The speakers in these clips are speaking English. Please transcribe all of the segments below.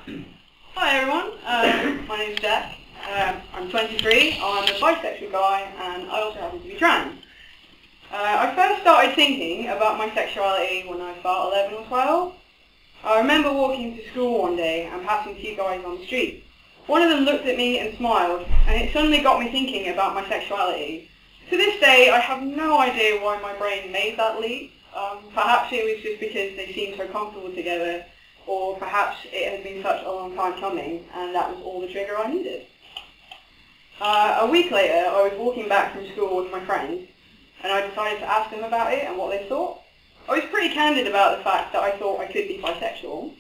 Hi everyone, my name's Jack. I'm 23, I'm a bisexual guy, and I also happen to be trans. I first started thinking about my sexuality when I was about 11 or 12. I remember walking to school one day and passing two guys on the street. One of them looked at me and smiled, and it suddenly got me thinking about my sexuality. To this day, I have no idea why my brain made that leap. Perhaps it was just because they seemed so comfortable together, or perhaps it had been such a long time coming, and that was all the trigger I needed. A week later, I was walking back from school with my friends, and I decided to ask them about it and what they thought. I was pretty candid about the fact that I thought I could be bisexual,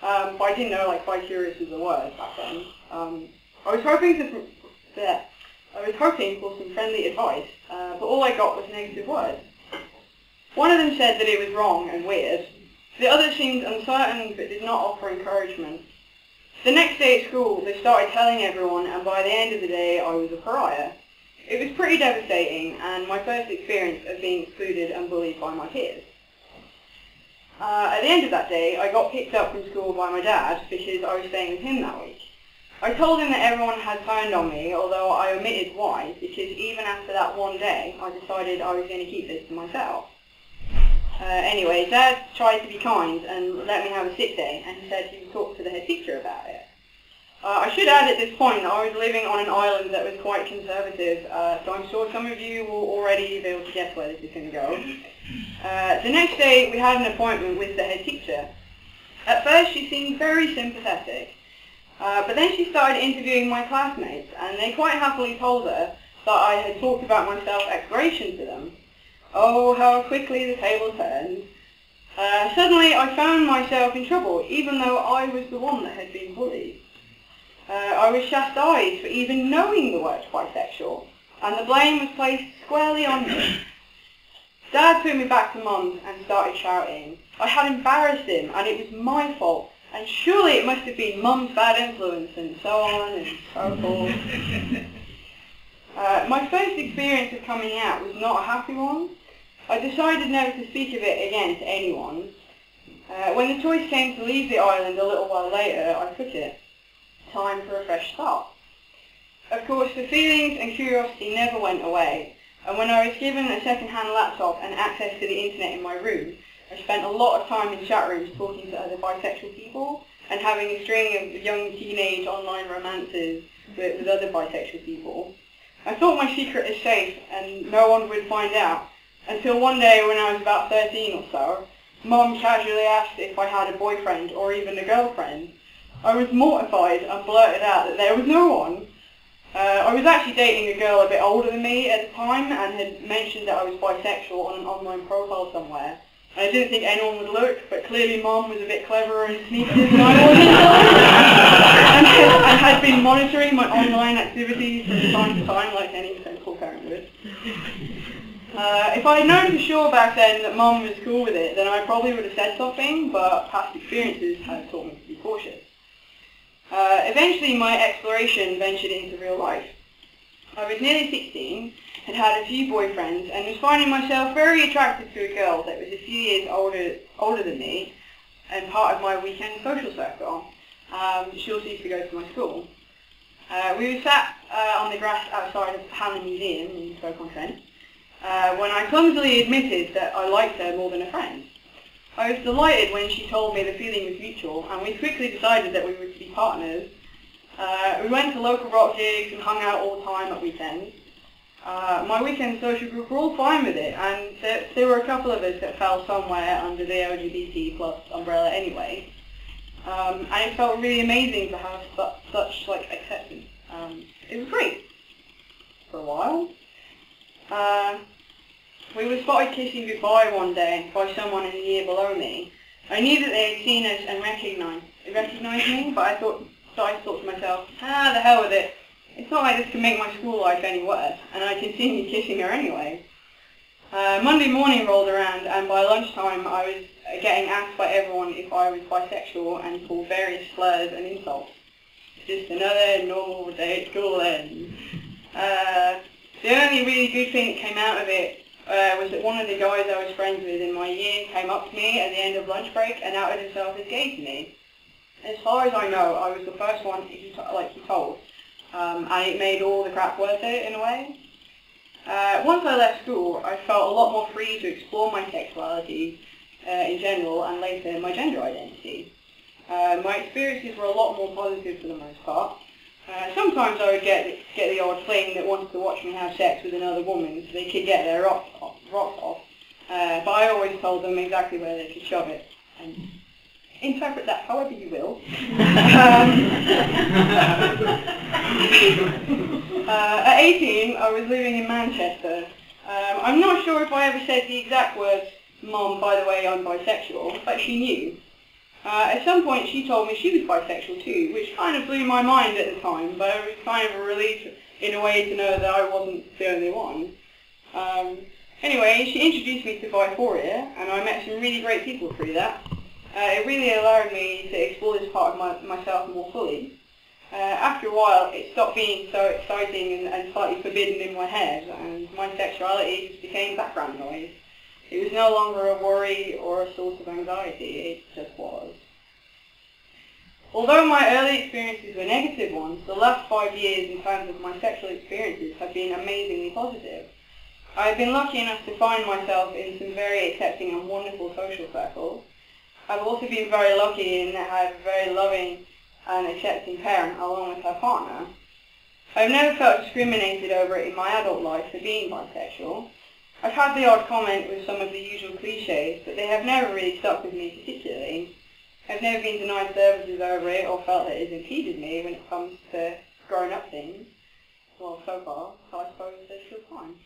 but I didn't know bi-curious was a word back then. I was hoping for some friendly advice, but all I got was negative words. One of them said that it was wrong and weird. The other seemed uncertain but did not offer encouragement. The next day at school, they started telling everyone, and by the end of the day, I was a pariah. It was pretty devastating, and my first experience of being excluded and bullied by my peers. At the end of that day, I got picked up from school by my dad because I was staying with him that week. I told him that everyone had turned on me, although I omitted why, because even after that one day, I decided I was going to keep this to myself. Anyway, Dad tried to be kind and let me have a sick day, and he said he would talk to the head teacher about it. I should add at this point that I was living on an island that was quite conservative, so I'm sure some of you will already be able to guess where this is going to go. The next day we had an appointment with the head teacher. At first she seemed very sympathetic, but then she started interviewing my classmates, and they quite happily told her that I had talked about my self-exploration to them. Oh, how quickly the table turned. Suddenly I found myself in trouble, even though I was the one that had been bullied. I was chastised for even knowing the word bisexual, and the blame was placed squarely on me. Dad took me back to Mum's and started shouting. I had embarrassed him, and it was my fault, and surely it must have been Mum's bad influence, and so on and so forth. My first experience of coming out was not a happy one. I decided never to speak of it again to anyone. When the choice came to leave the island a little while later, I took it. Time for a fresh start. Of course, the feelings and curiosity never went away, and when I was given a second-hand laptop and access to the internet in my room, I spent a lot of time in chat rooms talking to other bisexual people and having a string of young teenage online romances with other bisexual people. I thought my secret is safe and no one would find out, until one day when I was about 13 or so, Mum casually asked if I had a boyfriend or even a girlfriend. I was mortified and blurted out that there was no one. I was actually dating a girl a bit older than me at the time and had mentioned that I was bisexual on an online profile somewhere. And I didn't think anyone would look, but clearly Mum was a bit cleverer and sneakier than I was and had been monitoring my online activities from time to time like any sensible parent would. If I had known for sure back then that Mum was cool with it, then I probably would have said something, but past experiences had taught me to be cautious. Eventually my exploration ventured into real life. I was nearly 16, had had a few boyfriends, and was finding myself very attracted to a girl that was a few years older than me, and part of my weekend social circle. She also used to go to my school. We were sat on the grass outside of the Hamlin Museum in Stoke-on-Trent, when I clumsily admitted that I liked her more than a friend. I was delighted when she told me the feeling was mutual, and we quickly decided that we were to be partners. We went to local rock gigs and hung out all the time at weekends. My weekend social group were all fine with it, and there were a couple of us that fell somewhere under the LGBT plus umbrella anyway. And it felt really amazing to have such acceptance. It was great for a while. We were spotted kissing goodbye one day by someone in the year below me. I knew that they had seen us and recognised me, but I thought to myself, the hell with it. It's not like this can make my school life any worse, and I continued kissing her anyway. Monday morning rolled around, and by lunchtime I was getting asked by everyone if I was bisexual and called various slurs and insults. Just another normal day at school then. The only really good thing that came out of it was that one of the guys I was friends with in my year came up to me at the end of lunch break and outed himself as gay to me. As far as I know, I was the first one he told, and it made all the crap worth it in a way. Once I left school, I felt a lot more free to explore my sexuality in general, and later my gender identity. My experiences were a lot more positive for the most part. Sometimes I would get the odd fling that wanted to watch me have sex with another woman so they could get their rocks off, but I always told them exactly where they could shove it. And interpret that however you will. At 18, I was living in Manchester. I'm not sure if I ever said the exact words, "Mom, by the way, I'm bisexual," but she knew. At some point, she told me she was bisexual too, which kind of blew my mind at the time, but it was kind of a relief in a way to know that I wasn't the only one. Anyway, she introduced me to Biphoria, and I met some really great people through that. It really allowed me to explore this part of myself more fully. After a while, it stopped being so exciting and slightly forbidden in my head, and my sexuality just became background noise. It was no longer a worry or a source of anxiety, it just was. Although my early experiences were negative ones, the last 5 years in terms of my sexual experiences have been amazingly positive. I've been lucky enough to find myself in some very accepting and wonderful social circles. I've also been very lucky in that I have a very loving and accepting parent along with her partner. I've never felt discriminated over in my adult life for being bisexual. I've had the odd comment with some of the usual cliches, but they have never really stuck with me particularly. I've never been denied services over it or felt that it has impeded me when it comes to growing up things. Well, so far, so I suppose there's still time.